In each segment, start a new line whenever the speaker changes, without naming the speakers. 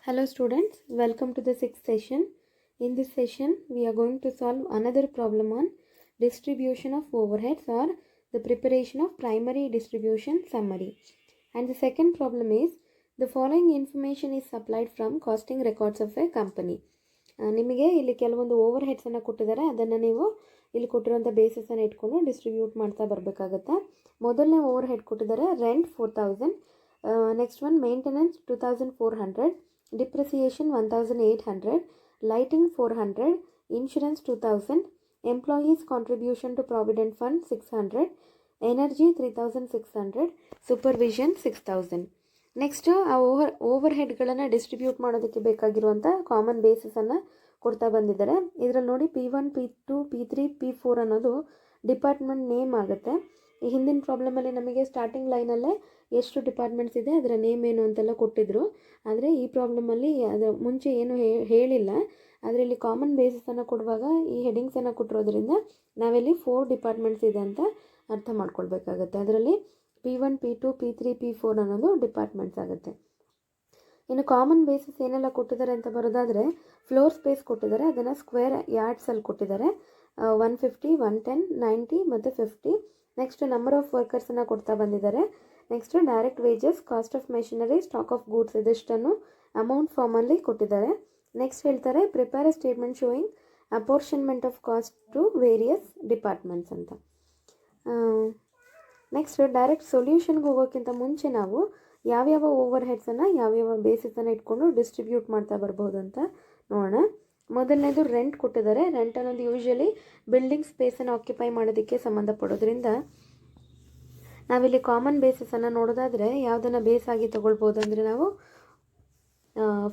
Hello students, welcome to the sixth session. In this session, we are going to solve another problem on distribution of overheads or the preparation of primary distribution summary. And the second problem is the following information is supplied from costing records of a company. ನಿಮಗೆ ಇಲ್ಲಿ ಕೆಲವೊಂದು over ಹೆಡ್ಸನ್ನು ಕೊಟ್ಟಿದ್ದಾರೆ, ಅದನ್ನು ನೀವು ಇಲ್ಲಿ ಕೊಟ್ಟಿರುವಂಥ ಬೇಸಿಸನ್ನು ಇಟ್ಕೊಂಡು distribute ಮಾಡ್ತಾ ಬರಬೇಕಾಗತ್ತೆ. ಮೊದಲನೇ ಓವರ್ ಹೆಡ್ ಕೊಟ್ಟಿದ್ದಾರೆ rent 4000, next one maintenance 2400, depreciation 1800, lighting 400, insurance 2000, employees contribution to provident fund 600, energy 3600, supervision 6000. Next ಆ ಓವರ್ ಹೆಡ್ಗಳನ್ನು ಡಿಸ್ಟ್ರಿಬ್ಯೂಟ್ ಮಾಡೋದಕ್ಕೆ ಬೇಕಾಗಿರುವಂಥ ಕಾಮನ್ ಬೇಸಿಸನ್ನು ಕೊಡ್ತಾ ಬಂದಿದ್ದಾರೆ. ಇದರಲ್ಲಿ ನೋಡಿ P1, P2, P3, P4 ಅನ್ನೋದು ಡಿಪಾರ್ಟ್ಮೆಂಟ್ ನೇಮ್ ಆಗುತ್ತೆ. ಈ ಹಿಂದಿನ ಪ್ರಾಬ್ಲಮಲ್ಲಿ ನಮಗೆ ಸ್ಟಾರ್ಟಿಂಗ್ ಲೈನಲ್ಲೇ ಎಷ್ಟು ಡಿಪಾರ್ಟ್ಮೆಂಟ್ಸ್ ಇದೆ, ಅದರ ನೇಮ್ ಏನು ಅಂತೆಲ್ಲ ಕೊಟ್ಟಿದ್ದರು. ಆದರೆ ಈ ಪ್ರಾಬ್ಲಮಲ್ಲಿ ಅದರ ಮುಂಚೆ ಏನು ಹೇಳಿಲ್ಲ. ಆದರೆ ಇಲ್ಲಿ ಕಾಮನ್ ಬೇಸಿಸನ್ನು ಕೊಡುವಾಗ ಈ ಹೆಡಿಂಗ್ಸನ್ನು ಕೊಟ್ಟಿರೋದ್ರಿಂದ ನಾವಿಲ್ಲಿ 4 ಡಿಪಾರ್ಟ್ಮೆಂಟ್ಸ್ ಇದೆ ಅಂತ ಅರ್ಥ ಮಾಡ್ಕೊಳ್ಬೇಕಾಗತ್ತೆ. ಅದರಲ್ಲಿ P1, P2, P3, P4 ಅನ್ನೋದು ಡಿಪಾರ್ಟ್ಮೆಂಟ್ಸ್ ಆಗುತ್ತೆ. ಇನ್ನು ಕಾಮನ್ ಬೇಸಿಸ್ ಏನೆಲ್ಲ ಕೊಟ್ಟಿದ್ದಾರೆ ಅಂತ ಬರೋದಾದರೆ ಫ್ಲೋರ್ ಸ್ಪೇಸ್ ಕೊಟ್ಟಿದ್ದಾರೆ, ಅದನ್ನು ಸ್ಕ್ವೇರ್ ಯಾರ್ಡ್ಸಲ್ಲಿ ಕೊಟ್ಟಿದ್ದಾರೆ. 150, 110, 90 ಮತ್ತು 50. ನೆಕ್ಸ್ಟ್ ನಂಬರ್ ಆಫ್ ವರ್ಕರ್ಸನ್ನು ಕೊಡ್ತಾ ಬಂದಿದ್ದಾರೆ. Next direct wages, cost of machinery, stock of goods ಇದಿಷ್ಟನ್ನು ಅಮೌಂಟ್ ಫಾರ್ಮಲ್ಲಿ ಕೊಟ್ಟಿದ್ದಾರೆ. ನೆಕ್ಸ್ಟ್ ಹೇಳ್ತಾರೆ prepare a statement showing apportionment of cost to various departments ಅಂತ. ನೆಕ್ಸ್ಟ್ ಡೈರೆಕ್ಟ್ ಸೊಲ್ಯೂಷನ್ಗೆ ಹೋಗೋಕ್ಕಿಂತ ಮುಂಚೆ ನಾವು ಯಾವ್ಯಾವ ಓವರ್ ಹೆಡ್ಸನ್ನು ಯಾವ್ಯಾವ ಬೇಸಿಸನ್ನು ಇಟ್ಕೊಂಡು ಡಿಸ್ಟ್ರಿಬ್ಯೂಟ್ ಮಾಡ್ತಾ ಬರ್ಬೋದು ಅಂತ ನೋಡೋಣ. ಮೊದಲನೇದು ರೆಂಟ್ ಕೊಟ್ಟಿದ್ದಾರೆ. ರೆಂಟ್ ಅನ್ನೋದು ಯೂಶ್ವಲಿ ಬಿಲ್ಡಿಂಗ್ ಸ್ಪೇಸನ್ನು ಆಕ್ಯುಪೈ ಮಾಡೋದಕ್ಕೆ ಸಂಬಂಧಪಡೋದ್ರಿಂದ ನಾವಿಲ್ಲಿ ಕಾಮನ್ ಬೇಸಿಸನ್ನು ನೋಡೋದಾದರೆ ಯಾವುದನ್ನು ಬೇಸಾಗಿ ತೊಗೊಳ್ಬೋದು ಅಂದರೆ ನಾವು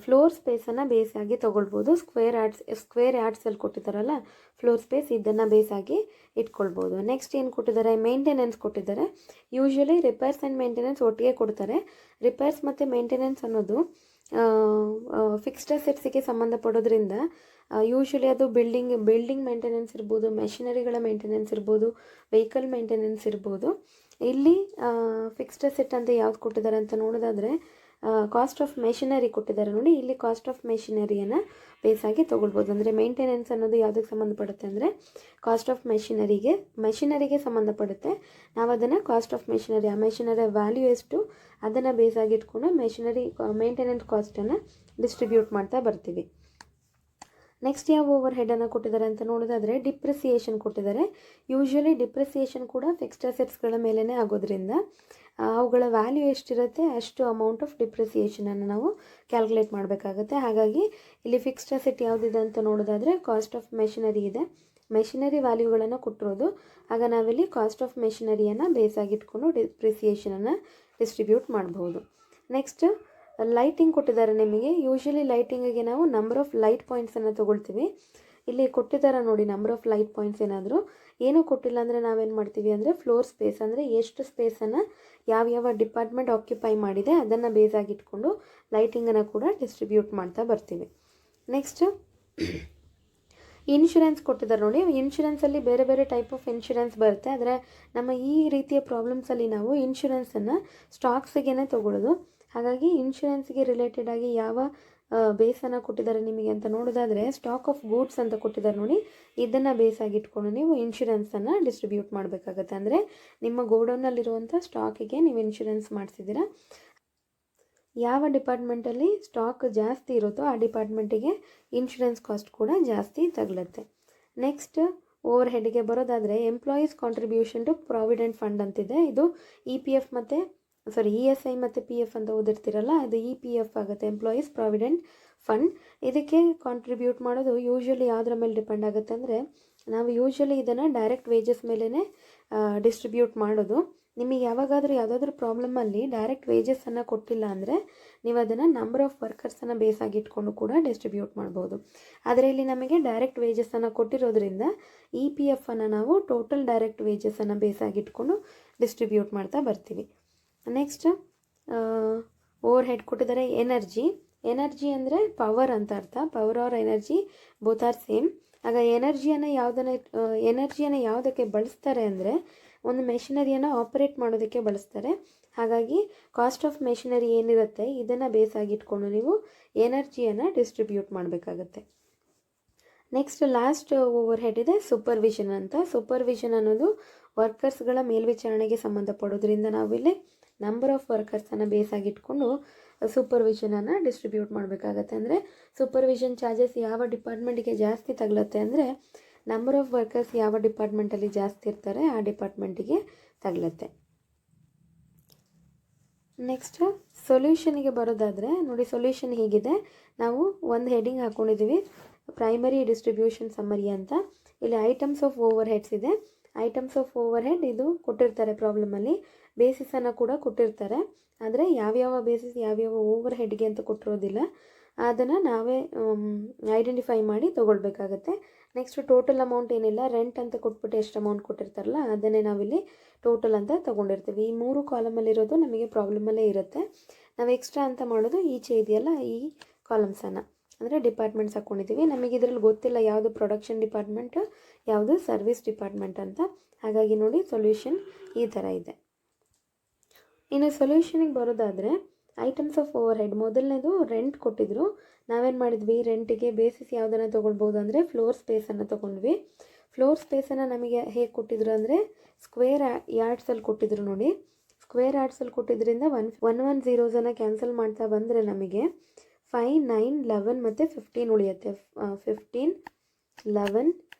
ಫ್ಲೋರ್ ಸ್ಪೇಸನ್ನು ಬೇಸಾಗಿ ತೊಗೊಳ್ಬೋದು. ಸ್ಕ್ವೇರ್ ಯಾರ್ಡ್ಸಲ್ಲಿ ಕೊಟ್ಟಿದ್ದಾರಲ್ಲ ಫ್ಲೋರ್ ಸ್ಪೇಸ್, ಇದನ್ನು ಬೇಸಾಗಿ ಇಟ್ಕೊಳ್ಬೋದು. ನೆಕ್ಸ್ಟ್ ಏನು ಕೊಟ್ಟಿದ್ದಾರೆ, ಮೇಂಟೆನೆನ್ಸ್ ಕೊಟ್ಟಿದ್ದಾರೆ. ಯೂಶ್ವಲಿ ರಿಪೇರ್ಸ್ ಆ್ಯಂಡ್ ಮೇಂಟೆನೆನ್ಸ್ ಒಟ್ಟಿಗೆ ಕೊಡ್ತಾರೆ. ರಿಪೇರ್ಸ್ ಮತ್ತು ಮೇಂಟೆನೆನ್ಸ್ ಅನ್ನೋದು ಫಿಕ್ಸ್ಡ್ ಅಸೆಟ್ಸಿಗೆ ಸಂಬಂಧಪಡೋದ್ರಿಂದ ಯೂಶ್ವಲಿ ಅದು ಬಿಲ್ಡಿಂಗ್ ಮೇಂಟೆನೆನ್ಸ್ ಇರ್ಬೋದು, ಮೆಷಿನರಿಗಳ ಮೇಂಟೆನೆನ್ಸ್ ಇರ್ಬೋದು, ವೆಹಿಕಲ್ ಮೇಂಟೆನೆನ್ಸ್ ಇರ್ಬೋದು. ಇಲ್ಲಿ ಫಿಕ್ಸ್ಡ್ ಅಸೆಟ್ ಅಂತ ಯಾವ್ದು ಕೊಟ್ಟಿದ್ದಾರೆ ಅಂತ ನೋಡೋದಾದರೆ ಕಾಸ್ಟ್ ಆಫ್ ಮೆಷಿನರಿ ಕೊಟ್ಟಿದ್ದಾರೆ ನೋಡಿ. ಇಲ್ಲಿ ಕಾಸ್ಟ್ ಆಫ್ ಮೆಷಿನರಿಯನ್ನು ಬೇಸಾಗಿ ತೊಗೊಳ್ಬೋದು. ಅಂದರೆ ಮೇಂಟೆನೆನ್ಸ್ ಅನ್ನೋದು ಯಾವುದಕ್ಕೆ ಸಂಬಂಧಪಡುತ್ತೆ ಅಂದರೆ ಕಾಸ್ಟ್ ಆಫ್ ಮೆಷಿನರಿಗೆ ಸಂಬಂಧಪಡುತ್ತೆ. ನಾವು ಅದನ್ನು ಕಾಸ್ಟ್ ಆಫ್ ಮೆಷಿನರಿ, ಆ ಮೆಷಿನರಿ ವ್ಯಾಲ್ಯೂ ಎಷ್ಟು ಅದನ್ನು ಬೇಸಾಗಿ ಇಟ್ಕೊಂಡು ಮೇಂಟೆನೆನ್ಸ್ ಕಾಸ್ಟನ್ನು ಡಿಸ್ಟ್ರಿಬ್ಯೂಟ್ ಮಾಡ್ತಾ ಬರ್ತೀವಿ. ನೆಕ್ಸ್ಟ್ ಯಾವ ಓವರ್ ಹೆಡನ್ನು ಕೊಟ್ಟಿದ್ದಾರೆ ಅಂತ ನೋಡೋದಾದರೆ ಡಿಪ್ರಿಸಿಯೇಷನ್ ಕೊಟ್ಟಿದ್ದಾರೆ. ಯೂಶ್ವಲಿ ಡಿಪ್ರಿಸಿಯೇಷನ್ ಕೂಡ ಫಿಕ್ಸ್ಡ್ ಅಸೆಟ್ಸ್ಗಳ ಮೇಲೇ ಆಗೋದ್ರಿಂದ ಅವುಗಳ ವ್ಯಾಲ್ಯೂ ಎಷ್ಟಿರುತ್ತೆ ಅಷ್ಟು ಅಮೌಂಟ್ ಆಫ್ ಡಿಪ್ರಿಸಿಯೇಷನನ್ನು ನಾವು ಕ್ಯಾಲ್ಕುಲೇಟ್ ಮಾಡಬೇಕಾಗತ್ತೆ. ಹಾಗಾಗಿ ಇಲ್ಲಿ ಫಿಕ್ಸ್ಡ್ ಅಸೆಟ್ ಯಾವುದಿದೆ ಅಂತ ನೋಡೋದಾದರೆ ಕಾಸ್ಟ್ ಆಫ್ ಮೆಷಿನರಿ ಇದೆ. ಮೆಷಿನರಿ ವ್ಯಾಲ್ಯೂಗಳನ್ನು ಕೊಟ್ಟಿರೋದು. ಆಗ ನಾವಿಲ್ಲಿ ಕಾಸ್ಟ್ ಆಫ್ ಮೆಷಿನರಿಯನ್ನು ಬೇಸಾಗಿ ಇಟ್ಕೊಂಡು ಡಿಪ್ರಿಸಿಯೇಷನನ್ನು ಡಿಸ್ಟ್ರಿಬ್ಯೂಟ್ ಮಾಡಬಹುದು. ನೆಕ್ಸ್ಟ್ ಲೈಟಿಂಗ್ ಕೊಟ್ಟಿದ್ದಾರೆ ನಿಮಗೆ. ಯೂಶ್ವಲಿ ಲೈಟಿಂಗಿಗೆ ನಾವು ನಂಬರ್ ಆಫ್ ಲೈಟ್ ಪಾಯಿಂಟ್ಸನ್ನು ತೊಗೊಳ್ತೀವಿ. ಇಲ್ಲಿ ಕೊಟ್ಟಿದ್ದಾರೆ ನೋಡಿ ನಂಬರ್ ಆಫ್ ಲೈಟ್ ಪಾಯಿಂಟ್ಸ್. ಏನಾದರೂ ಏನೂ ಕೊಟ್ಟಿಲ್ಲ ಅಂದರೆ ನಾವೇನು ಮಾಡ್ತೀವಿ ಅಂದರೆ ಫ್ಲೋರ್ ಸ್ಪೇಸ್ ಅಂದರೆ ಎಷ್ಟು ಸ್ಪೇಸನ್ನು ಯಾವ್ಯಾವ ಡಿಪಾರ್ಟ್ಮೆಂಟ್ ಆಕ್ಯುಪೈ ಮಾಡಿದೆ ಅದನ್ನು ಬೇಸಾಗಿ ಇಟ್ಕೊಂಡು ಲೈಟಿಂಗನ್ನು ಕೂಡ ಡಿಸ್ಟ್ರಿಬ್ಯೂಟ್ ಮಾಡ್ತಾ ಬರ್ತೀವಿ. ನೆಕ್ಸ್ಟ್ ಇನ್ಶೂರೆನ್ಸ್ ಕೊಟ್ಟಿದ್ದಾರೆ ನೋಡಿ. ಇನ್ಶೂರೆನ್ಸಲ್ಲಿ ಬೇರೆ ಬೇರೆ ಟೈಪ್ ಆಫ್ ಇನ್ಶೂರೆನ್ಸ್ ಬರುತ್ತೆ. ಆದರೆ ನಮ್ಮ ಈ ರೀತಿಯ ಪ್ರಾಬ್ಲಮ್ಸಲ್ಲಿ ನಾವು ಇನ್ಶೂರೆನ್ಸನ್ನು ಸ್ಟಾಕ್ಸಿಗೆ ತೊಗೊಳ್ಳೋದು. ಹಾಗಾಗಿ ಇನ್ಶೂರೆನ್ಸ್ಗೆ ರಿಲೇಟೆಡ್ ಆಗಿ ಯಾವ ಬೇಸನ್ನು ಕೊಟ್ಟಿದ್ದಾರೆ ನಿಮಗೆ ಅಂತ ನೋಡೋದಾದರೆ ಸ್ಟಾಕ್ ಆಫ್ ಗೂಡ್ಸ್ ಅಂತ ಕೊಟ್ಟಿದ್ದಾರೆ ನೋಡಿ. ಇದನ್ನು ಬೇಸಾಗಿ ಇಟ್ಕೊಂಡು ನೀವು ಇನ್ಶೂರೆನ್ಸನ್ನು ಡಿಸ್ಟ್ರಿಬ್ಯೂಟ್ ಮಾಡಬೇಕಾಗತ್ತೆ. ಅಂದರೆ ನಿಮ್ಮ ಗೋಡೌನ್ನಲ್ಲಿರುವಂಥ ಸ್ಟಾಕಿಗೆ ನೀವು ಇನ್ಶೂರೆನ್ಸ್ ಮಾಡಿಸಿದ್ದೀರಾ. ಯಾವ ಡಿಪಾರ್ಟ್ಮೆಂಟಲ್ಲಿ ಸ್ಟಾಕ್ ಜಾಸ್ತಿ ಇರುತ್ತೋ ಆ ಡಿಪಾರ್ಟ್ಮೆಂಟಿಗೆ ಇನ್ಶೂರೆನ್ಸ್ ಕಾಸ್ಟ್ ಕೂಡ ಜಾಸ್ತಿ ತಗಲುತ್ತೆ. ನೆಕ್ಸ್ಟ್ ಓವರ್ ಹೆಡ್ಗೆ ಬರೋದಾದರೆ employees contribution to provident fund ಅಂತಿದೆ. ಇದು ESI ಮತ್ತು PF ಅಂತ ಓದಿರ್ತೀರಲ್ಲ, ಅದು EPF ಆಗುತ್ತೆ, ಎಂಪ್ಲಾಯೀಸ್ ಪ್ರಾವಿಡೆಂಟ್ ಫಂಡ್. ಇದಕ್ಕೆ ಕಾಂಟ್ರಿಬ್ಯೂಟ್ ಮಾಡೋದು ಯೂಶ್ವಲಿ ಯಾವುದ್ರ ಮೇಲೆ ಡಿಪೆಂಡ್ ಆಗುತ್ತೆ ಅಂದರೆ ನಾವು ಯೂಶ್ವಲಿ ಇದನ್ನು ಡೈರೆಕ್ಟ್ ವೇಜಸ್ ಮೇಲೇ ಡಿಸ್ಟ್ರಿಬ್ಯೂಟ್ ಮಾಡೋದು. ನಿಮಗೆ ಯಾವುದಾದ್ರೂ ಪ್ರಾಬ್ಲಮಲ್ಲಿ ಡೈರೆಕ್ಟ್ ವೇಜಸ್ಸನ್ನು ಕೊಟ್ಟಿಲ್ಲ ಅಂದರೆ ನೀವು ಅದನ್ನು ನಂಬರ್ ಆಫ್ ವರ್ಕರ್ಸನ್ನು ಬೇಸಾಗಿ ಇಟ್ಕೊಂಡು ಕೂಡ ಡಿಸ್ಟ್ರಿಬ್ಯೂಟ್ ಮಾಡ್ಬೋದು. ಆದರೆ ಇಲ್ಲಿ ನಮಗೆ ಡೈರೆಕ್ಟ್ ವೇಜಸ್ಸನ್ನು ಕೊಟ್ಟಿರೋದ್ರಿಂದ EPF ಅನ್ನು ನಾವು ಟೋಟಲ್ ಡೈರೆಕ್ಟ್ ವೇಜಸ್ಸನ್ನು ಬೇಸಾಗಿ ಇಟ್ಕೊಂಡು ಡಿಸ್ಟ್ರಿಬ್ಯೂಟ್ ಮಾಡ್ತಾ ಬರ್ತೀವಿ. ನೆಕ್ಸ್ಟ್ ಓವರ್ ಹೆಡ್ ಕೊಟ್ಟಿದ್ದಾರೆ ಎನರ್ಜಿ ಅಂದರೆ ಪವರ್ ಅಂತ ಅರ್ಥ. Power or energy both are same. ಆಗ ಎನರ್ಜಿಯನ್ನು ಯಾವುದಕ್ಕೆ ಬಳಸ್ತಾರೆ ಅಂದರೆ ಒಂದು ಮೆಷಿನರಿಯನ್ನು ಆಪರೇಟ್ ಮಾಡೋದಕ್ಕೆ ಬಳಸ್ತಾರೆ. ಹಾಗಾಗಿ ಕಾಸ್ಟ್ ಆಫ್ ಮೆಷಿನರಿ ಏನಿರುತ್ತೆ ಇದನ್ನು ಬೇಸ್ ಆಗಿಟ್ಕೊಂಡು ನೀವು ಎನರ್ಜಿಯನ್ನು ಡಿಸ್ಟ್ರಿಬ್ಯೂಟ್ ಮಾಡಬೇಕಾಗತ್ತೆ. ನೆಕ್ಸ್ಟ್ ಲಾಸ್ಟ್ ಓವರ್ ಹೆಡ್ ಇದೆ ಸೂಪರ್ವಿಷನ್ ಅಂತ. ಸೂಪರ್ವಿಷನ್ ಅನ್ನೋದು ವರ್ಕರ್ಸ್ಗಳ ಮೇಲ್ವಿಚಾರಣೆಗೆ ಸಂಬಂಧಪಡೋದ್ರಿಂದ ನಾವಿಲ್ಲಿ ನಂಬರ್ ಆಫ್ ವರ್ಕರ್ಸನ್ನು ಬೇಸ್ ಆಗಿಟ್ಕೊಂಡು ಸೂಪರ್ವಿಷನನ್ನು ಡಿಸ್ಟ್ರಿಬ್ಯೂಟ್ ಮಾಡಬೇಕಾಗತ್ತೆ. ಅಂದರೆ ಸೂಪರ್ವಿಷನ್ ಚಾರ್ಜಸ್ ಯಾವ ಡಿಪಾರ್ಟ್ಮೆಂಟಿಗೆ ಜಾಸ್ತಿ ತಗಲುತ್ತೆ ಅಂದರೆ ನಂಬರ್ ಆಫ್ ವರ್ಕರ್ಸ್ ಯಾವ ಡಿಪಾರ್ಟ್ಮೆಂಟಲ್ಲಿ ಜಾಸ್ತಿ ಇರ್ತಾರೆ ಆ ಡಿಪಾರ್ಟ್ಮೆಂಟಿಗೆ ತಗಲುತ್ತೆ. ನೆಕ್ಸ್ಟ್ ಸೊಲ್ಯೂಷನ್ಗೆ ಬರೋದಾದರೆ ನೋಡಿ, ಸೊಲ್ಯೂಷನ್ ಹೀಗಿದೆ. ನಾವು ಒಂದು ಹೆಡಿಂಗ್ ಹಾಕ್ಕೊಂಡಿದ್ದೀವಿ, ಪ್ರೈಮರಿ ಡಿಸ್ಟ್ರಿಬ್ಯೂಷನ್ ಸಮ್ಮರಿ ಅಂತ. ಇಲ್ಲಿ ಐಟಮ್ಸ್ ಆಫ್ ಓವರ್ ಹೆಡ್ಸ್ ಇದೆ. ಐಟಮ್ಸ್ ಆಫ್ ಓವರ್ ಹೆಡ್ ಇದು ಕೊಟ್ಟಿರ್ತಾರೆ ಪ್ರಾಬ್ಲಮಲ್ಲಿ, ಬೇಸಿಸನ್ನು ಕೂಡ ಕೊಟ್ಟಿರ್ತಾರೆ. ಆದರೆ ಯಾವ್ಯಾವ ಬೇಸಿಸ್ ಯಾವ್ಯಾವ ಓವರ್ ಹೆಡ್ಗೆ ಅಂತ ಕೊಟ್ಟಿರೋದಿಲ್ಲ, ಅದನ್ನು ನಾವೇ ಐಡೆಂಟಿಫೈ ಮಾಡಿ ತೊಗೊಳ್ಬೇಕಾಗತ್ತೆ. ನೆಕ್ಸ್ಟ್ ಟೋಟಲ್ ಅಮೌಂಟ್ ಏನಿಲ್ಲ, ರೆಂಟ್ ಅಂತ ಕೊಟ್ಬಿಟ್ಟು ಎಷ್ಟು ಅಮೌಂಟ್ ಕೊಟ್ಟಿರ್ತಾರಲ್ಲ ಅದನ್ನೇ ನಾವಿಲ್ಲಿ ಟೋಟಲ್ ಅಂತ ತೊಗೊಂಡಿರ್ತೀವಿ. ಈ 3 ಕಾಲಮಲ್ಲಿರೋದು ನಮಗೆ ಪ್ರಾಬ್ಲಮಲ್ಲೇ ಇರುತ್ತೆ. ನಾವು ಎಕ್ಸ್ಟ್ರಾ ಅಂತ ಮಾಡೋದು ಈಚೆ ಇದೆಯಲ್ಲ ಈ ಕಾಲಮ್ಸನ್ನು, ಅಂದರೆ ಡಿಪಾರ್ಟ್ಮೆಂಟ್ಸ್ ಹಾಕ್ಕೊಂಡಿದ್ದೀವಿ. ನಮಗೆ ಇದರಲ್ಲಿ ಗೊತ್ತಿಲ್ಲ ಯಾವುದು ಪ್ರೊಡಕ್ಷನ್ ಡಿಪಾರ್ಟ್ಮೆಂಟ್ ಯಾವುದು ಸರ್ವಿಸ್ ಡಿಪಾರ್ಟ್ಮೆಂಟ್ ಅಂತ. ಹಾಗಾಗಿ ನೋಡಿ ಸೊಲ್ಯೂಷನ್ ಈ ಥರ ಇದೆ. ಇನ್ನು ಸೊಲ್ಯೂಷನಿಗೆ ಬರೋದಾದರೆ ಐಟಮ್ಸ್ ಆಫ್ ಓವರ್ ಹೆಡ್ ಮೊದಲನೇದು ರೆಂಟ್ ಕೊಟ್ಟಿದ್ರು. ನಾವೇನು ಮಾಡಿದ್ವಿ, ರೆಂಟಿಗೆ ಬೇಸಿಸ್ ಯಾವುದನ್ನು ತೊಗೊಳ್ಬೋದು ಅಂದರೆ ಫ್ಲೋರ್ ಸ್ಪೇಸನ್ನು ತೊಗೊಂಡ್ವಿ. ಫ್ಲೋರ್ ಸ್ಪೇಸನ್ನು ನಮಗೆ ಹೇಗೆ ಕೊಟ್ಟಿದ್ರು ಅಂದರೆ ಸ್ಕ್ವೇರ್ ಯಾರ್ಡ್ಸಲ್ಲಿ ಕೊಟ್ಟಿದ್ರು ನೋಡಿ. ಸ್ಕ್ವೇರ್ ಯಾರ್ಡ್ಸಲ್ಲಿ ಕೊಟ್ಟಿದ್ದರಿಂದ 110 ಕ್ಯಾನ್ಸಲ್ ಮಾಡ್ತಾ ಬಂದರೆ ನಮಗೆ 5, 9, 11 ಮತ್ತು 15 ಉಳಿಯುತ್ತೆ. 15, 11,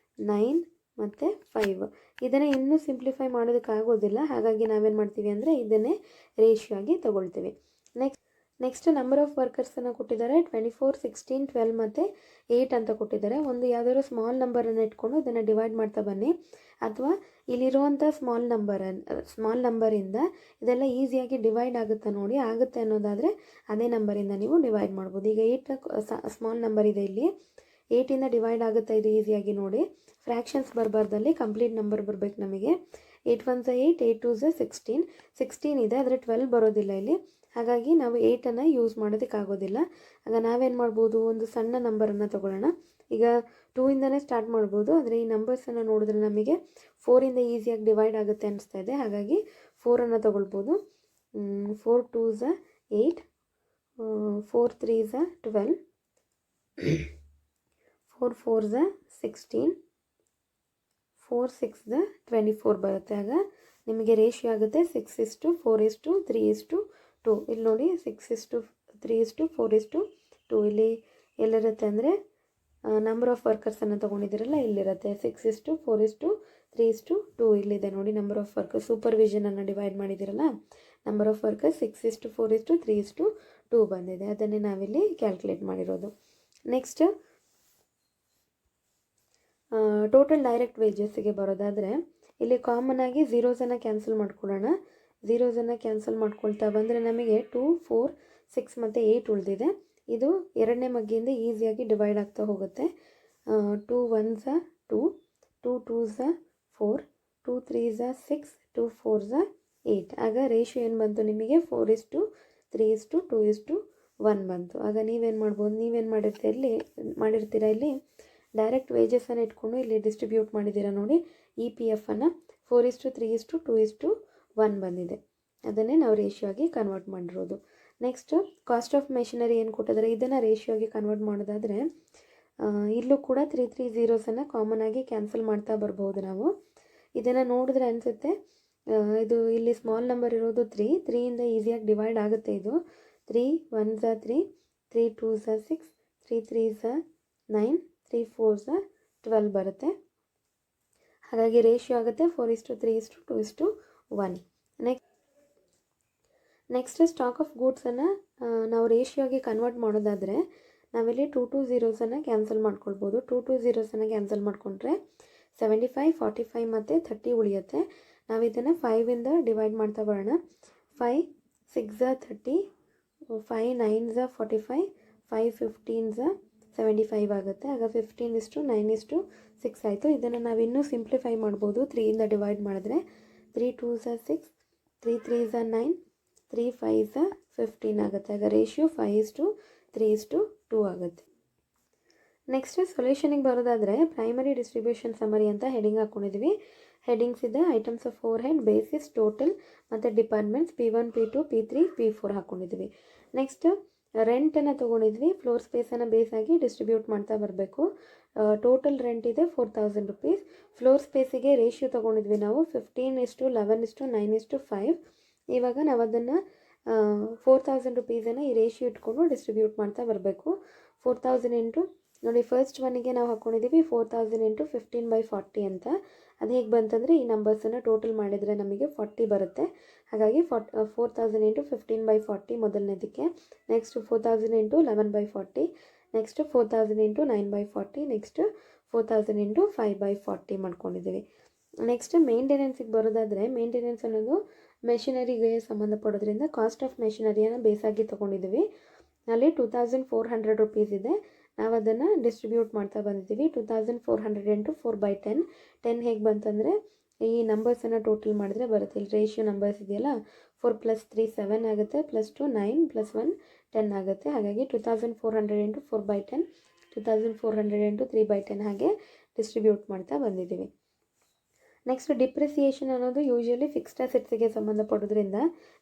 9 ಮತ್ತು 5. ಇದನ್ನು ಇನ್ನೂ ಸಿಂಪ್ಲಿಫೈ ಮಾಡೋದಕ್ಕಾಗೋದಿಲ್ಲ. ಹಾಗಾಗಿ ನಾವೇನು ಮಾಡ್ತೀವಿ ಅಂದರೆ ಇದನ್ನೇ ರೇಷಿಯೋ ಆಗಿ ತೊಗೊಳ್ತೀವಿ. ನೆಕ್ಸ್ಟ್ ನಂಬರ್ ಆಫ್ ವರ್ಕರ್ಸನ್ನು ಕೊಟ್ಟಿದ್ದಾರೆ 24, 16, 12 ಮತ್ತು 8 ಅಂತ ಕೊಟ್ಟಿದ್ದಾರೆ. ಒಂದು ಯಾವುದಾದ್ರು ಸ್ಮಾಲ್ ನಂಬರನ್ನು ಇಟ್ಕೊಂಡು ಇದನ್ನು ಡಿವೈಡ್ ಮಾಡ್ತಾ ಬನ್ನಿ, ಅಥವಾ ಇಲ್ಲಿರುವಂಥ ಸ್ಮಾಲ್ ನಂಬರಿಂದ ಇದೆಲ್ಲ ಈಸಿಯಾಗಿ ಡಿವೈಡ್ ಆಗುತ್ತಾ ನೋಡಿ. ಆಗುತ್ತೆ ಅನ್ನೋದಾದರೆ ಅದೇ ನಂಬರಿಂದ ನೀವು ಡಿವೈಡ್ ಮಾಡ್ಬೋದು. ಈಗ 8 ಸ್ಮಾಲ್ ನಂಬರ್ ಇದೆ, ಇಲ್ಲಿ 8ಇಂದ ಡಿವೈಡ್ ಆಗುತ್ತಾ ಇದು ಈಸಿಯಾಗಿ ನೋಡಿ. ಫ್ರ್ಯಾಕ್ಷನ್ಸ್ ಬರಬಾರ್ದಲ್ಲಿ ಕಂಪ್ಲೀಟ್ ನಂಬರ್ ಬರಬೇಕು ನಮಗೆ. 8 1 8, 8 2 16 ಇದೆ, ಆದರೆ 12 ಬರೋದಿಲ್ಲ ಇಲ್ಲಿ. ಹಾಗಾಗಿ ನಾವು 8ಅನ್ನು ಯೂಸ್ ಮಾಡೋದಕ್ಕಾಗೋದಿಲ್ಲ. ಆಗ ನಾವೇನು ಮಾಡ್ಬೋದು, ಒಂದು ಸಣ್ಣ ನಂಬರನ್ನು ತೊಗೊಳ್ಳೋಣ. ಈಗ 2ಇಂದನೇ ಸ್ಟಾರ್ಟ್ ಮಾಡ್ಬೋದು, ಆದರೆ ಈ ನಂಬರ್ಸನ್ನು ನೋಡಿದ್ರೆ ನಮಗೆ 4ಇಂದ ಈಸಿಯಾಗಿ ಡಿವೈಡ್ ಆಗುತ್ತೆ ಅನಿಸ್ತಾ ಇದೆ. ಹಾಗಾಗಿ 4ಅನ್ನು ತೊಗೊಳ್ಬೋದು. 4 2s 8, 4 3s 12, 4 4s 16, 4 6s 24 ಬರುತ್ತೆ. ಆಗ ನಿಮಗೆ ರೇಷಿಯೋ ಆಗುತ್ತೆ 6:4:3:2. ಇಲ್ಲಿ ನೋಡಿ 6:3:4:2. ಇಲ್ಲಿ ಎಲ್ಲಿರುತ್ತೆ ಅಂದರೆ ನಂಬರ್ ಆಫ್ ವರ್ಕರ್ಸನ್ನು ತೊಗೊಂಡಿದ್ದೀರಲ್ಲ ಇಲ್ಲಿರುತ್ತೆ 6:4:3:2. ಇಲ್ಲಿದೆ ನೋಡಿ ನಂಬರ್ ಆಫ್ ವರ್ಕರ್ಸ್. ಸೂಪರ್ವಿಷನನ್ನು ಡಿವೈಡ್ ಮಾಡಿದ್ದೀರಲ್ಲ, ನಂಬರ್ ಆಫ್ ವರ್ಕರ್ಸ್ 6:4:3:2 ಬಂದಿದೆ. ಅದನ್ನೇ ನಾವಿಲ್ಲಿ ಕ್ಯಾಲ್ಕುಲೇಟ್ ಮಾಡಿರೋದು. ನೆಕ್ಸ್ಟ್ ಟೋಟಲ್ ಡೈರೆಕ್ಟ್ ವೇಜಸ್ಸಿಗೆ ಬರೋದಾದರೆ ಇಲ್ಲಿ ಕಾಮನ್ ಆಗಿ ಝೀರೋಸನ್ನು ಕ್ಯಾನ್ಸಲ್ ಮಾಡ್ಕೊಳ್ಳೋಣ. ಝೀರೋಸನ್ನು ಕ್ಯಾನ್ಸಲ್ ಮಾಡ್ಕೊಳ್ತಾ ಬಂದರೆ ನಮಗೆ 2, 4, 6 ಮತ್ತು 8 ಉಳಿದಿದೆ. ಇದು ಎರಡನೇ ಮಗ್ಗಿಯಿಂದ ಈಸಿಯಾಗಿ ಡಿವೈಡ್ ಆಗ್ತಾ ಹೋಗುತ್ತೆ. 2 1s 2, 2 2s 4, 2 3s 6, 2 4s 8. ಆಗ ರೇಷಿಯೋ ಏನು ಬಂತು ನಿಮಗೆ 4:3:2:1 ಬಂತು. ಆಗ ನೀವೇನು ಮಾಡ್ಬೋದು, ನೀವೇನು ಮಾಡಿರ್ತೀರ ಇಲ್ಲಿ ಡೈರೆಕ್ಟ್ ವೇಜಸನ್ನು ಇಟ್ಕೊಂಡು ಇಲ್ಲಿ ಡಿಸ್ಟ್ರಿಬ್ಯೂಟ್ ಮಾಡಿದ್ದೀರಾ ನೋಡಿ. EPF ಅನ್ನು 4:3:2:1 ಬಂದಿದೆ. ಅದನ್ನೇ ನಾವು ರೇಷಿಯೋ ಆಗಿ ಕನ್ವರ್ಟ್ ಮಾಡಿರೋದು. ನೆಕ್ಸ್ಟ್ ಕಾಸ್ಟ್ ಆಫ್ ಮೆಷಿನರಿ ಏನು ಕೊಟ್ಟಿದ್ದಾರೆ ಇದನ್ನು ರೇಷಿಯೋ ಆಗಿ ಕನ್ವರ್ಟ್ ಮಾಡೋದಾದರೆ ಇಲ್ಲೂ ಕೂಡ 3 3 ಝೀರೋಸನ್ನು ಕಾಮನ್ ಆಗಿ ಕ್ಯಾನ್ಸಲ್ ಮಾಡ್ತಾ ಬರ್ಬೋದು ನಾವು. ಇದನ್ನು ನೋಡಿದ್ರೆ ಅನಿಸುತ್ತೆ ಇದು ಇಲ್ಲಿ ಸ್ಮಾಲ್ ನಂಬರ್ ಇರೋದು 3ಇಂದ ಈಸಿಯಾಗಿ ಡಿವೈಡ್ ಆಗುತ್ತೆ. ಇದು 3 1s 3, 3 2s 6, 3 3s 9, 3 4s 12 ಬರುತ್ತೆ. ಹಾಗಾಗಿ ರೇಷಿಯೋ ಆಗುತ್ತೆ 4:3:2:1. ನೆಕ್ಸ್ಟ್ ಸ್ಟಾಕ್ ಆಫ್ ಗೂಡ್ಸನ್ನು ನಾವು ರೇಷಿಯೋಗೆ ಕನ್ವರ್ಟ್ ಮಾಡೋದಾದರೆ ನಾವಿಲ್ಲಿ 2 2 ಝೀರೋಸನ್ನು ಕ್ಯಾನ್ಸಲ್ ಮಾಡ್ಕೊಳ್ಬೋದು. 2 2 ಝೀರೋಸನ್ನು ಕ್ಯಾನ್ಸಲ್ ಮಾಡಿಕೊಂಡ್ರೆ 75, 45 ಮತ್ತು 30 ಉಳಿಯುತ್ತೆ. ನಾವು ಇದನ್ನು 5ಇಂದ ಡಿವೈಡ್ ಮಾಡ್ತಾ ಬರೋಣ. 5 6s 30, 5 9s 45, 5 15s 75 ಆಗುತ್ತೆ. ಆಗ 15:9:6 ಆಯಿತು. ಇದನ್ನು ನಾವು ಇನ್ನೂ ಸಿಂಪ್ಲಿಫೈ ಮಾಡ್ಬೋದು. 3ಇಂದ ಡಿವೈಡ್ ಮಾಡಿದ್ರೆ 3 2s 6, 3 3s 9, 3 5s 15 ಆಗುತ್ತೆ. ಆಗ ರೇಷಿಯೋ 5:3:2 ಆಗುತ್ತೆ. ನೆಕ್ಸ್ಟ್ ಸೊಲ್ಯೂಷನಿಗೆ ಬರೋದಾದರೆ ಪ್ರೈಮರಿ ಡಿಸ್ಟ್ರಿಬ್ಯೂಷನ್ ಸಮರಿ ಅಂತ ಹೆಡಿಂಗ್ ಹಾಕ್ಕೊಂಡಿದ್ವಿ. ಹೆಡಿಂಗ್ಸ್ ಇದೆ, items of overhead, basis, total ಮತ್ತು departments P1, P2, P3, P4 ಹಾಕ್ಕೊಂಡಿದ್ವಿ. ನೆಕ್ಸ್ಟ್ ರೆಂಟನ್ನು ತೊಗೊಂಡಿದ್ವಿ. ಫ್ಲೋರ್ ಸ್ಪೇಸನ್ನು ಬೇಸಾಗಿ ಡಿಸ್ಟ್ರಿಬ್ಯೂಟ್ ಮಾಡ್ತಾ ಬರಬೇಕು. ಟೋಟಲ್ ರೆಂಟ್ ಇದೆ 4000 ರುಪೀಸ್. ಫ್ಲೋರ್ ಸ್ಪೇಸಿಗೆ ರೇಷಿಯೋ ತೊಗೊಂಡಿದ್ವಿ ನಾವು 15:11:9:5. ಇವಾಗ ನಾವು ಅದನ್ನು 4000 ರುಪೀಸನ್ನು ಈ ರೇಷಿಯೋ ಇಟ್ಕೊಂಡು ಡಿಸ್ಟ್ರಿಬ್ಯೂಟ್ ಮಾಡ್ತಾ ಬರಬೇಕು. 4000 ಇಂಟು ನೋಡಿ, ಫಸ್ಟ್ ಒನ್ನಿಗೆ ನಾವು ಹಾಕ್ಕೊಂಡಿದ್ದೀವಿ 4000 ಇಂಟು 15/40 ಅಂತ. ಅದು ಹೇಗೆ ಬಂತಂದರೆ ಈ ನಂಬರ್ಸನ್ನು ಟೋಟಲ್ ಮಾಡಿದರೆ ನಮಗೆ 40 ಬರುತ್ತೆ. ಹಾಗಾಗಿ 4000 ಇಂಟು 15/40 ಮೊದಲನೇದಕ್ಕೆ. Next 4000 into 11/40. Next 4000 into 9/40. Next 4000 into 5/40 ಮಾಡ್ಕೊಂಡಿದ್ದೀವಿ. ನೆಕ್ಸ್ಟ್ ಮೇಂಟೆನೆನ್ಸಿಗೆ ಬರೋದಾದರೆ, ಮೇಂಟೆನೆನ್ಸ್ ಅನ್ನೋದು ಮೆಷಿನರಿಗೆ ಸಂಬಂಧಪಡೋದ್ರಿಂದ ಕಾಸ್ಟ್ ಆಫ್ ಮೆಷಿನರಿಯನ್ನು ಬೇಸಾಗಿ ತೊಗೊಂಡಿದ್ದೀವಿ. ಅಲ್ಲಿ 2400 ರುಪೀಸ್ ಇದೆ. ನಾವು ಅದನ್ನು ಡಿಸ್ಟ್ರಿಬ್ಯೂಟ್ ಮಾಡ್ತಾ ಬಂದಿದ್ದೀವಿ. 2400 ಇಂಟು 4/10. 10 ಹೇಗೆ ಬಂತಂದರೆ ಈ ನಂಬರ್ಸನ್ನು ಟೋಟಲ್ ಮಾಡಿದ್ರೆ ಬರುತ್ತೆ. ಇಲ್ಲಿ ರೇಷಿಯೋ ನಂಬರ್ಸ್ ಇದೆಯಲ್ಲ, 4 + 3 7 ಆಗುತ್ತೆ, +2 9, +1 10 ಆಗುತ್ತೆ. ಹಾಗಾಗಿ 2400 ಇಂಟು 4/10, 2400 ಇಂಟು 3/10 ಹಾಗೆ ಡಿಸ್ಟ್ರಿಬ್ಯೂಟ್ ಮಾಡ್ತಾ ಬಂದಿದ್ದೀವಿ. ನೆಕ್ಸ್ಟ್ ಡಿಪ್ರಿಸಿಯೇಷನ್ ಅನ್ನೋದು ಯೂಶಲಿ ಫಿಕ್ಸ್ಡ್ ಅಸೆಟ್ಸಿಗೆ ಸಂಬಂಧಪಡೋದ್ರಿಂದ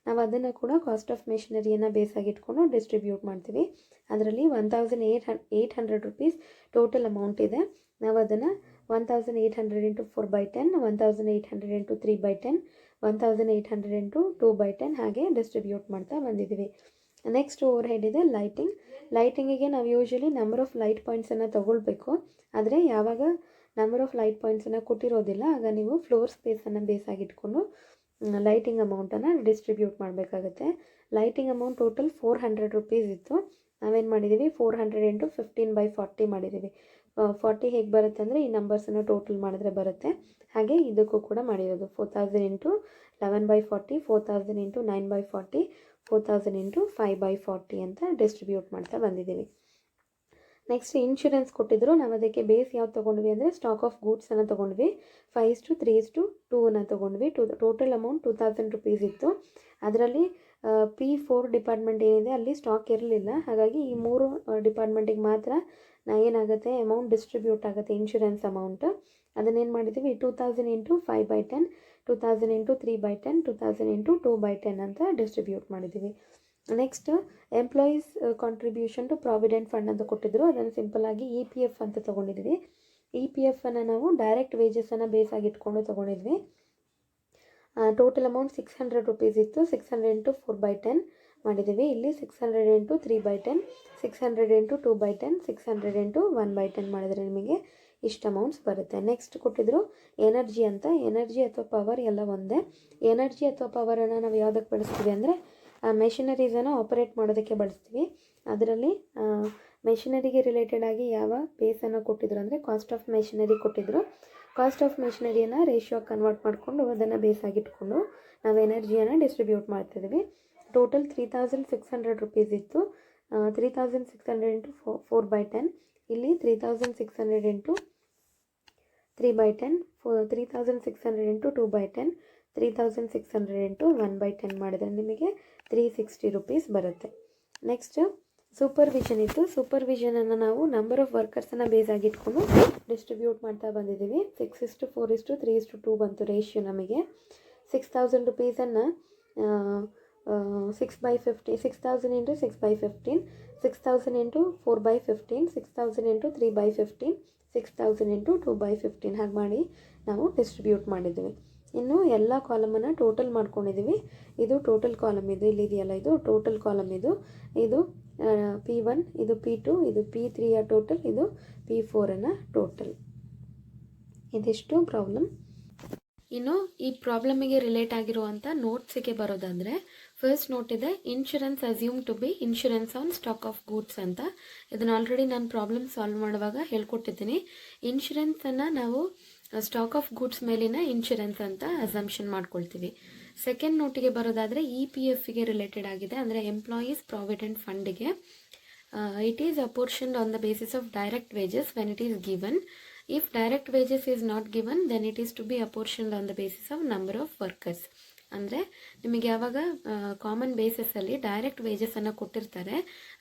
ನಾವು ಅದನ್ನು ಕೂಡ ಕಾಸ್ಟ್ ಆಫ್ ಮೆಷಿನರಿಯನ್ನು ಬೇಸಾಗಿಟ್ಕೊಂಡು ಡಿಸ್ಟ್ರಿಬ್ಯೂಟ್ ಮಾಡ್ತೀವಿ. ಅದರಲ್ಲಿ 1800 ರುಪೀಸ್ ಟೋಟಲ್ ಅಮೌಂಟ್ ಇದೆ. ನಾವು ಅದನ್ನು 1800 ಇಂಟು 4/10, 1800 ಇಂಟು 3/10, 1800 ಇಂಟು 2/10 ಹಾಗೆ ಡಿಸ್ಟ್ರಿಬ್ಯೂಟ್ ಮಾಡ್ತಾ ಬಂದಿದ್ದೀವಿ. ನೆಕ್ಸ್ಟ್ ಓವರ್ ಹೆಡ್ ಇದೆ ಲೈಟಿಂಗ್. ಲೈಟಿಂಗಿಗೆ ನಾವು ಯೂಶಲಿ ನಂಬರ್ ಆಫ್ ಲೈಟ್ ಪಾಯಿಂಟ್ಸನ್ನು ತೊಗೊಳ್ಬೇಕು. ಆದರೆ ಯಾವಾಗ ನಂಬರ್ ಆಫ್ ಲೈಟ್ ಪಾಯಿಂಟ್ಸನ್ನು ಕೊಟ್ಟಿರೋದಿಲ್ಲ, ಆಗ ನೀವು ಫ್ಲೋರ್ ಸ್ಪೇಸನ್ನು ಬೇಸಾಗಿಟ್ಕೊಂಡು ಲೈಟಿಂಗ್ ಅಮೌಂಟನ್ನು ಡಿಸ್ಟ್ರಿಬ್ಯೂಟ್ ಮಾಡಬೇಕಾಗುತ್ತೆ. ಲೈಟಿಂಗ್ ಅಮೌಂಟ್ ಟೋಟಲ್ 400 ರುಪೀಸ್ ಇತ್ತು. ನಾವೇನು ಮಾಡಿದ್ದೀವಿ 400 ಇಂಟು 15/40 ಮಾಡಿದ್ದೀವಿ. 40 ಹೇಗೆ ಬರುತ್ತೆ ಅಂದರೆ ಈ ನಂಬರ್ಸನ್ನು ಟೋಟಲ್ ಮಾಡಿದ್ರೆ ಬರುತ್ತೆ. ಹಾಗೆ ಇದಕ್ಕೂ ಕೂಡ ಮಾಡಿರೋದು 4000 ಇಂಟು 11/40, 4000 ಇಂಟು 9/40, 4000 ಇಂಟು 5/40 ಅಂತ ಡಿಸ್ಟ್ರಿಬ್ಯೂಟ್ ಮಾಡ್ತಾ ಬಂದಿದ್ದೀವಿ. ನೆಕ್ಸ್ಟ್ ಇನ್ಶೂರೆನ್ಸ್ ಕೊಟ್ಟಿದ್ರು. ನಾವು ಅದಕ್ಕೆ ಬೇಸ್ ಯಾವ್ದು ತೊಗೊಂಡ್ವಿ ಅಂದರೆ ಸ್ಟಾಕ್ ಆಫ್ ಗೂಡ್ಸನ್ನು ತೊಗೊಂಡ್ವಿ. 5:3:2 ತೊಗೊಂಡ್ವಿ. ಟೋಟಲ್ ಅಮೌಂಟ್ 2000 ರುಪೀಸ್ ಇತ್ತು. ಅದರಲ್ಲಿ P4 ಡಿಪಾರ್ಟ್ಮೆಂಟ್ ಏನಿದೆ ಅಲ್ಲಿ ಸ್ಟಾಕ್ ಇರಲಿಲ್ಲ. ಹಾಗಾಗಿ ಈ 3 ಡಿಪಾರ್ಟ್ಮೆಂಟಿಗೆ ಮಾತ್ರ ಏನಾಗುತ್ತೆ ಅಮೌಂಟ್ ಡಿಸ್ಟ್ರಿಬ್ಯೂಟ್ ಆಗುತ್ತೆ ಇನ್ಶೂರೆನ್ಸ್ ಅಮೌಂಟ್. ಅದನ್ನೇನು ಮಾಡಿದ್ದೀವಿ 2000 ಇಂಟು 5/10, 2000 ಇಂಟು 3/10, 2000 ಇಂಟು 2/10 ಅಂತ ಡಿಸ್ಟ್ರಿಬ್ಯೂಟ್ ಮಾಡಿದ್ದೀವಿ. Next employees contribution to provident fund ಅಂತ ಕೊಟ್ಟಿದ್ರು. ಅದನ್ನು ಸಿಂಪಲ್ಲಾಗಿ EPF ಅಂತ ತೊಗೊಂಡಿದ್ವಿ. EPF ಅನ್ನು ನಾವು ಡೈರೆಕ್ಟ್ ವೇಜಸನ್ನು ಬೇಸಾಗಿಟ್ಕೊಂಡು ತೊಗೊಂಡಿದ್ವಿ. ಟೋಟಲ್ ಅಮೌಂಟ್ 600 ರುಪೀಸ್ ಇತ್ತು. 600 ಇಂಟು 4/10 ಮಾಡಿದ್ದೀವಿ. ಇಲ್ಲಿ 600 ಇಂಟು 3/10, 600 ಇಂಟು 2/10, 600 ಇಂಟು 1/10 ಮಾಡಿದರೆ ನಿಮಗೆ ಇಷ್ಟು ಅಮೌಂಟ್ಸ್ ಬರುತ್ತೆ. ನೆಕ್ಸ್ಟ್ ಕೊಟ್ಟಿದ್ರು ಎನರ್ಜಿ ಅಂತ. ಎನರ್ಜಿ ಅಥವಾ ಪವರ್ ಎಲ್ಲ ಒಂದೇ. ಎನರ್ಜಿ ಅಥವಾ ಪವರನ್ನು ನಾವು ಯಾವುದಕ್ಕೆ ಬಳಸ್ತೀವಿ ಅಂದರೆ ಮೆಷಿನರೀಸನ್ನು ಆಪರೇಟ್ ಮಾಡೋದಕ್ಕೆ ಬಳಸ್ತೀವಿ. ಅದರಲ್ಲಿ ಮೆಷಿನರಿಗೆ ರಿಲೇಟೆಡ್ ಆಗಿ ಯಾವ ಬೇಸನ್ನು ಕೊಟ್ಟಿದ್ರು ಅಂದರೆ ಕಾಸ್ಟ್ ಆಫ್ ಮೆಷಿನರಿ ಕೊಟ್ಟಿದ್ರು. ಕಾಸ್ಟ್ ಆಫ್ ಮೆಷಿನರಿಯನ್ನು ರೇಷಿಯೋ ಕನ್ವರ್ಟ್ ಮಾಡಿಕೊಂಡು ಅದನ್ನು ಬೇಸಾಗಿಟ್ಕೊಂಡು ನಾವು ಎನರ್ಜಿಯನ್ನು ಡಿಸ್ಟ್ರಿಬ್ಯೂಟ್ ಮಾಡ್ತಿದ್ದೀವಿ. ಟೋಟಲ್ 3600 ರುಪೀಸ್ ಇತ್ತು. 3600 ಇಂಟು 4/10. ಇಲ್ಲಿ 3600 ಇಂಟು 3/10, 3600 ಇಂಟು 2/10, 3600 ಇಂಟು 1/10 ಮಾಡಿದರೆ ನಿಮಗೆ 360 ರುಪೀಸ್ ಬರುತ್ತೆ. ನೆಕ್ಸ್ಟ್ ಸೂಪರ್ವಿಷನ್ ಇತ್ತು. ಸೂಪರ್ವಿಷನನ್ನು ನಾವು ನಂಬರ್ ಆಫ್ ವರ್ಕರ್ಸನ್ನು ಬೇಸಾಗಿಟ್ಕೊಂಡು ಡಿಸ್ಟ್ರಿಬ್ಯೂಟ್ ಮಾಡ್ತಾ ಬಂದಿದ್ದೀವಿ. 6:4:3:2 ಬಂತು ರೇಷಿಯೋ ನಮಗೆ. 6000 ರುಪೀಸನ್ನು 6/15, 6000 ಇಂಟು 6/15, 6000 ಇಂಟು 4/15, 6000 ಇಂಟು 3/15, 6000 ಇಂಟು 2/15 ಹಾಗೆ ಮಾಡಿ ನಾವು ಡಿಸ್ಟ್ರಿಬ್ಯೂಟ್ ಮಾಡಿದ್ದೀವಿ. ಇನ್ನು ಎಲ್ಲ ಕಾಲಮನ್ನು ಟೋಟಲ್ ಮಾಡ್ಕೊಂಡಿದ್ದೀವಿ. ಇದು ಟೋಟಲ್ ಕಾಲಮ್ ಇದು, ಇಲ್ಲಿದೆಯಲ್ಲ ಇದು ಟೋಟಲ್ ಕಾಲಮ್ ಇದು. ಇದು P1, ಇದು P2, ಇದು P3ಯ ಟೋಟಲ್, ಇದು P4ನ ಟೋಟಲ್. ಇದಿಷ್ಟು ಪ್ರಾಬ್ಲಮ್. ಇನ್ನು ಈ ಪ್ರಾಬ್ಲಮಿಗೆ ರಿಲೇಟ್ ಆಗಿರುವಂಥ ನೋಟ್ಸಿಗೆ ಬರೋದಂದರೆ ಫಸ್ಟ್ ನೋಟ್ ಇದೆ insurance assume to be insurance on stock of goods ಅಂತ. ಇದನ್ನು ಆಲ್ರೆಡಿ ನಾನು ಪ್ರಾಬ್ಲಮ್ ಸಾಲ್ವ್ ಮಾಡುವಾಗ ಹೇಳ್ಕೊಟ್ಟಿದ್ದೀನಿ. ಇನ್ಶೂರೆನ್ಸನ್ನು ನಾವು ಸ್ಟಾಕ್ ಆಫ್ ಗೂಡ್ಸ್ ಮೇಲಿನ ಇನ್ಶೂರೆನ್ಸ್ ಅಂತ ಅಸಂಪ್ಷನ್ ಮಾಡ್ಕೊಳ್ತೀವಿ. ಸೆಕೆಂಡ್ ನೋಟಿಗೆ ಬರೋದಾದರೆ EPFಗೆ ರಿಲೇಟೆಡ್ ಆಗಿದೆ, ಅಂದರೆ ಎಂಪ್ಲಾಯೀಸ್ ಪ್ರಾವಿಡೆಂಟ್ ಫಂಡಿಗೆ. It is apportioned on the basis of direct wages when it is given. If direct wages is not given, then it is to be apportioned on the basis of number of workers. ಅಂದರೆ ನಿಮಗೆ ಯಾವಾಗ common ಬೇಸಿಸಲ್ಲಿ direct ವೇಜಸನ್ನು ಕೊಟ್ಟಿರ್ತಾರೆ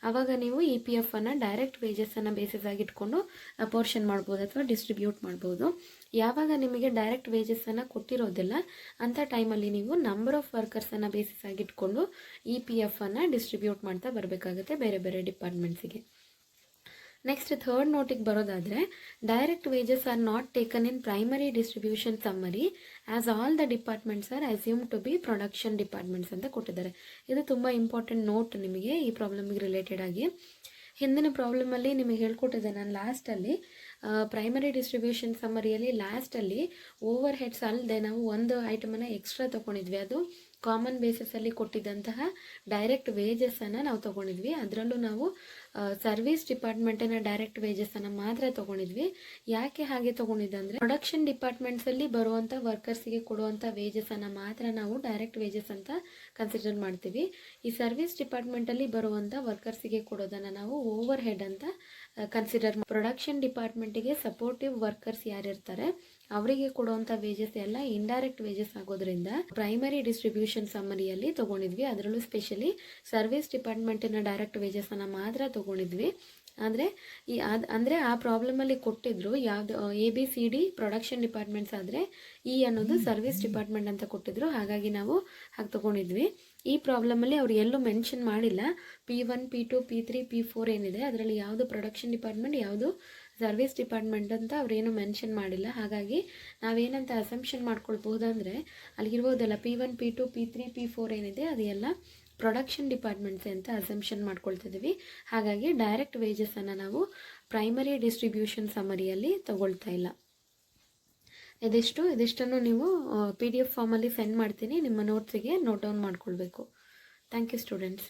ಆವಾಗ ನೀವು E P ಎಫನ್ನು direct ವೇಜಸನ್ನು basis ಆಗಿ ಇಟ್ಕೊಂಡು ಅಪೋರ್ಷನ್ ಮಾಡ್ಬೋದು ಅಥವಾ ಡಿಸ್ಟ್ರಿಬ್ಯೂಟ್ ಮಾಡ್ಬೋದು. ಯಾವಾಗ ನಿಮಗೆ ಡೈರೆಕ್ಟ್ ವೇಜಸನ್ನು ಕೊಟ್ಟಿರೋದಿಲ್ಲ ಅಂಥ ಟೈಮಲ್ಲಿ ನೀವು ನಂಬರ್ ಆಫ್ ವರ್ಕರ್ಸನ್ನು ಬೇಸಿಸ್ ಆಗಿ ಇಟ್ಕೊಂಡು ಇ ಪಿ ಎಫನ್ನು ಡಿಸ್ಟ್ರಿಬ್ಯೂಟ್ ಮಾಡ್ತಾ ಬರಬೇಕಾಗುತ್ತೆ ಬೇರೆ ಬೇರೆ ಡಿಪಾರ್ಟ್ಮೆಂಟ್ಸಿಗೆ. ನೆಕ್ಸ್ಟ್ ಥರ್ಡ್ ನೋಟಿಗೆ ಬರೋದಾದರೆ, direct wages are not taken in primary distribution summary as all the departments are assume to be production departments ಅಂತ ಕೊಟ್ಟಿದ್ದಾರೆ. ಇದು ತುಂಬ ಇಂಪಾರ್ಟೆಂಟ್ ನೋಟ್ ನಿಮಗೆ ಈ ಪ್ರಾಬ್ಲಮಿಗೆ ರಿಲೇಟೆಡ್ ಆಗಿ. ಹಿಂದಿನ ಪ್ರಾಬ್ಲಮಲ್ಲಿ ನಿಮಗೆ ಹೇಳ್ಕೊಟ್ಟಿದ್ದೆ ನಾನು ಲಾಸ್ಟಲ್ಲಿ ಪ್ರೈಮರಿ ಡಿಸ್ಟ್ರಿಬ್ಯೂಷನ್ ಸಮ್ಮರಿಯಲ್ಲಿ ಲಾಸ್ಟಲ್ಲಿ ಓವರ್ ಹೆಡ್ಸ್ ಅಲ್ಲದೆ ನಾವು ಒಂದು ಐಟಮನ್ನು ಎಕ್ಸ್ಟ್ರಾ ತೊಗೊಂಡಿದ್ವಿ. ಅದು ಕಾಮನ್ ಬೇಸಿಸಲ್ಲಿ ಕೊಟ್ಟಿದ್ದಂತಹ ಡೈರೆಕ್ಟ್ ವೇಜಸನ್ನು ನಾವು ತೊಗೊಂಡಿದ್ವಿ. ಅದರಲ್ಲೂ ನಾವು ಸರ್ವಿಸ್ ಡಿಪಾರ್ಟ್ಮೆಂಟಿನ ಡೈರೆಕ್ಟ್ ವೇಜಸನ್ನು ಮಾತ್ರ ತೊಗೊಂಡಿದ್ವಿ. ಯಾಕೆ ಹಾಗೆ ತೊಗೊಂಡಿದ್ದೆ ಅಂದರೆ, ಪ್ರೊಡಕ್ಷನ್ ಡಿಪಾರ್ಟ್ಮೆಂಟ್ಸಲ್ಲಿ ಬರುವಂಥ ವರ್ಕರ್ಸಿಗೆ ಕೊಡುವಂಥ ವೇಜಸನ್ನು ಮಾತ್ರ ನಾವು ಡೈರೆಕ್ಟ್ ವೇಜಸ್ ಅಂತ ಕನ್ಸಿಡರ್ ಮಾಡ್ತೀವಿ. ಈ ಸರ್ವಿಸ್ ಡಿಪಾರ್ಟ್ಮೆಂಟಲ್ಲಿ ಬರುವಂಥ ವರ್ಕರ್ಸಿಗೆ ಕೊಡೋದನ್ನು ನಾವು ಓವರ್ ಹೆಡ್ ಅಂತ ಕನ್ಸಿಡರ್ ಪ್ರೊಡಕ್ಷನ್ ಡಿಪಾರ್ಟ್ಮೆಂಟಿಗೆ ಸಪೋರ್ಟಿವ್ ವರ್ಕರ್ಸ್ ಯಾರಿರ್ತಾರೆ ಅವರಿಗೆ ಕೊಡುವಂಥ ವೇಜಸ್ ಎಲ್ಲ ಇಂಡೈರೆಕ್ಟ್ ವೇಜಸ್ ಆಗೋದ್ರಿಂದ ಪ್ರೈಮರಿ ಡಿಸ್ಟ್ರಿಬ್ಯೂಷನ್ ಸಮ್ಮರಿಯಲ್ಲಿ ತೊಗೊಂಡಿದ್ವಿ. ಅದರಲ್ಲೂ ಸ್ಪೆಷಲಿ ಸರ್ವಿಸ್ ಡಿಪಾರ್ಟ್ಮೆಂಟಿನ ಡೈರೆಕ್ಟ್ ವೇಜಸನ್ನು ಮಾತ್ರ ತೊಗೊಂಡಿದ್ವಿ. ಅಂದರೆ ಆ ಪ್ರಾಬ್ಲಮಲ್ಲಿ ಕೊಟ್ಟಿದ್ರು ಯಾವುದು ABCD ಪ್ರೊಡಕ್ಷನ್ ಡಿಪಾರ್ಟ್ಮೆಂಟ್ಸ್ ಆದರೆ ಇ ಅನ್ನೋದು ಸರ್ವಿಸ್ ಡಿಪಾರ್ಟ್ಮೆಂಟ್ ಅಂತ ಕೊಟ್ಟಿದ್ರು. ಹಾಗಾಗಿ ನಾವು ಹಾಗೆ ತೊಗೊಂಡಿದ್ವಿ. ಈ ಪ್ರಾಬ್ಲಮಲ್ಲಿ ಅವ್ರು ಎಲ್ಲೂ ಮೆನ್ಷನ್ ಮಾಡಿಲ್ಲ P1 P2 P3 P4 ಏನಿದೆ ಅದರಲ್ಲಿ ಯಾವುದು ಪ್ರೊಡಕ್ಷನ್ ಡಿಪಾರ್ಟ್ಮೆಂಟ್ ಯಾವುದು ಸರ್ವಿಸ್ ಡಿಪಾರ್ಟ್ಮೆಂಟ್ ಅಂತ ಅವ್ರೇನು ಮೆನ್ಷನ್ ಮಾಡಿಲ್ಲ. ಹಾಗಾಗಿ ನಾವೇನಂತ assumption ಮಾಡ್ಕೊಳ್ಬಹುದಂದರೆ ಅಲ್ಲಿಗಿರ್ಬೋದಲ್ಲ P1 P2 P3 P4 ಏನಿದೆ ಅದು ಎಲ್ಲ ಪ್ರೊಡಕ್ಷನ್ ಡಿಪಾರ್ಟ್ಮೆಂಟ್ಸ್ ಅಂತ ಅಸಂಪ್ಷನ್ ಮಾಡ್ಕೊಳ್ತಿದ್ದೀವಿ. ಹಾಗಾಗಿ ಡೈರೆಕ್ಟ್ ವೇಜಸನ್ನು ನಾವು ಪ್ರೈಮರಿ ಡಿಸ್ಟ್ರಿಬ್ಯೂಷನ್ ಸಮ್ಮರಿಯಲ್ಲಿ ತಗೊಳ್ತಾ ಇಲ್ಲ. ಇದಿಷ್ಟನ್ನು ನೀವು PDF ಫಾರ್ಮಲ್ಲಿ ಸೆಂಡ್ ಮಾಡ್ತೀನಿ, ನಿಮ್ಮ ನೋಟ್ಸಿಗೆ ನೋಟ್ ಡೌನ್ ಮಾಡ್ಕೊಳ್ಬೇಕು. Thank you students.